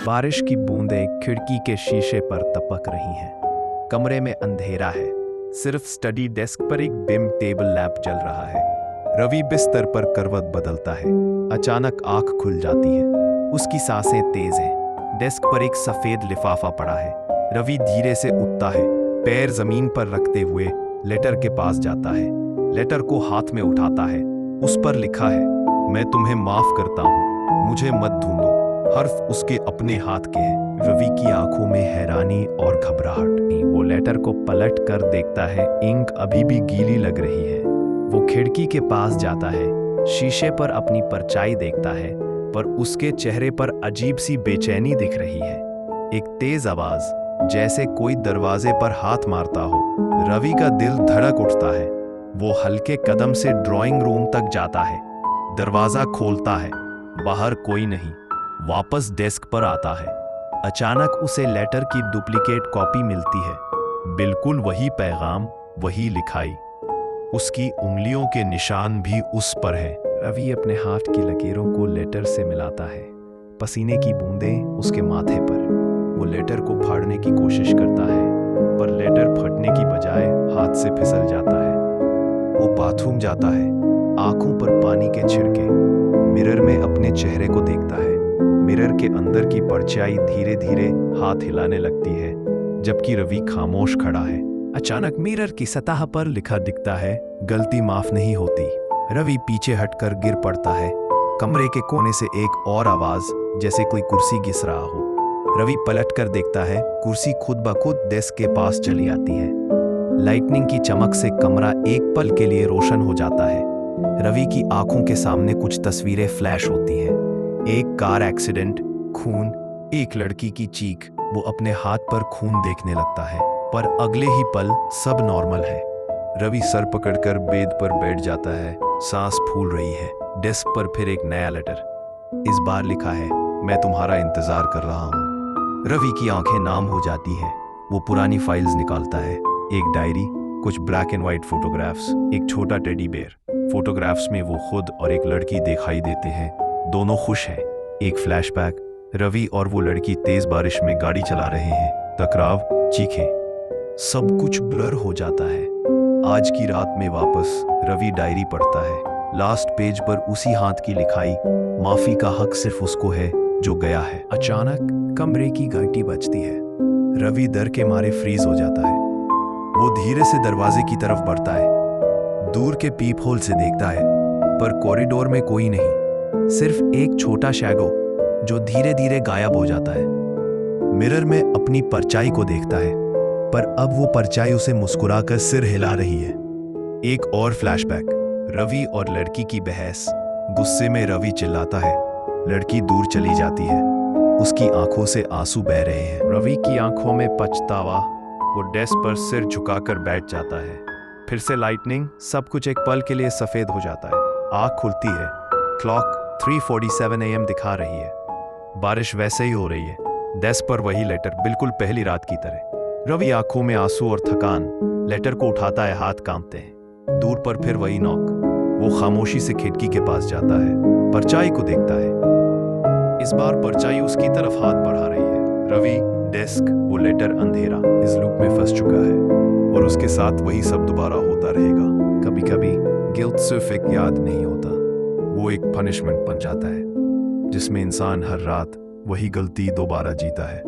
बारिश की बूंदें खिड़की के शीशे पर टपक रही हैं। कमरे में अंधेरा है। सिर्फ स्टडी डेस्क पर एक बिम टेबल लैंप जल रहा है। रवि बिस्तर पर करवट बदलता है। अचानक आंख खुल जाती है। उसकी सांसें तेज हैं। डेस्क पर एक सफेद लिफाफा पड़ा है। रवि धीरे से उठता है, पैर जमीन पर रखते हुए लेटर के पास जाता है। लेटर को हाथ में उठाता है। उस पर लिखा है, मैं तुम्हें माफ करता हूँ, मुझे मत ढूंढो। हर्फ उसके अपने हाथ के हैं। रवि की आंखों में हैरानी और घबराहट। वो लेटर को पलट कर देखता है। इंक अभी भी गीली लग रही है। वो खिड़की के पास जाता है, शीशे पर अपनी परछाई देखता है, पर उसके चेहरे पर अजीब सी बेचैनी दिख रही है। एक तेज आवाज, जैसे कोई दरवाजे पर हाथ मारता हो। रवि का दिल धड़क उठता है। वो हल्के कदम से ड्राइंग रूम तक जाता है। दरवाजा खोलता है। बाहर कोई नहीं। वापस डेस्क पर आता है। अचानक उसे लेटर की डुप्लीकेट कॉपी मिलती है। बिल्कुल वही पैगाम, वही लिखाई। उसकी उंगलियों के निशान भी उस पर है। रवि अपने हाथ की लकीरों को लेटर से मिलाता है। पसीने की बूंदें उसके माथे पर। वो लेटर को फाड़ने की कोशिश करता है, पर लेटर फटने की बजाय हाथ से फिसल जाता है। वो बाथरूम जाता है, आंखों पर पानी के छिड़के। मिरर में अपने चेहरे को देखता है। मिरर के अंदर की परछाई धीरे धीरे हाथ हिलाने लगती है, जबकि रवि खामोश खड़ा है। अचानक मिरर की सतह पर लिखा दिखता है, गलती माफ नहीं होती। रवि पीछे हटकर गिर पड़ता है। कमरे के कोने से एक और आवाज, जैसे कोई कुर्सी घिस रहा हो। रवि पलट कर देखता है, कुर्सी खुद ब खुद डेस्क के पास चली आती है। लाइटनिंग की चमक से कमरा एक पल के लिए रोशन हो जाता है। रवि की आंखों के सामने कुछ तस्वीरें फ्लैश होती हैं। एक कार एक्सीडेंट, खून, एक लड़की की चीख। वो अपने हाथ पर खून देखने लगता है, पर अगले ही पल सब नॉर्मल है। रवि सर पकड़कर बेड पर बैठ जाता है। सांस फूल रही है। डेस्क पर फिर एक नया लेटर। इस बार लिखा है, मैं तुम्हारा इंतजार कर रहा हूँ। रवि की आंखें नाम हो जाती हैं। वो पुरानी फाइल्स निकालता है। एक डायरी, कुछ ब्लैक एंड व्हाइट फोटोग्राफ्स, एक छोटा टेडी बेयर। फोटोग्राफ्स में वो खुद और एक लड़की दिखाई देते हैं। दोनों खुश हैं। एक फ्लैशबैक, रवि और वो लड़की तेज बारिश में गाड़ी चला रहे हैं। टकराव, चीखें, सब कुछ ब्लर हो जाता है। आज की रात में वापस रवि डायरी पढ़ता है। लास्ट पेज पर उसी हाथ की लिखाई, माफी का हक सिर्फ उसको है जो गया है। अचानक कमरे की घंटी बजती है। रवि डर के मारे फ्रीज हो जाता है। वो धीरे से दरवाजे की तरफ बढ़ता है। दूर के पीप होल से देखता है, पर कॉरिडोर में कोई नहीं। सिर्फ एक छोटा शैडो जो धीरे धीरे गायब हो जाता है। मिरर में अपनी परछाई को देखता है, पर अब वो परछाई उसे मुस्कुराकर सिर हिला रही है। एक और फ्लैशबैक, रवि और लड़की की बहस। गुस्से में रवि चिल्लाता है। लड़की दूर चली जाती है। उसकी आंखों से आंसू बह रहे हैं। रवि की आंखों में पछतावा। वो डेस्क पर सिर झुकाकर बैठ जाता है। फिर से लाइटनिंग, सब कुछ एक पल के लिए सफेद हो जाता है। आंख खुलती है। क्लॉक 3:47 AM दिखा रही है। बारिश वैसे ही हो रही है। डेस्क पर वही लेटर, बिल्कुल पहली रात की तरह। रवि आंखों में आंसू और थकान। लेटर को उठाता है, हाथ कांपते हैं। दूर पर फिर वही नॉक। वो खामोशी से खिड़की के पास जाता है। परछाई को देखता है। इस बार परछाई उसकी तरफ हाथ बढ़ा रही है। रवि, डेस्क, वो लेटर, अंधेरा इस लूप में फंस चुका है, और उसके साथ वही सब दोबारा होता रहेगा। कभी कभी गिल्ट सिर्फ एक याद नहीं होता, वो एक पनिशमेंट बन जाता है, जिसमें इंसान हर रात वही गलती दोबारा जीता है।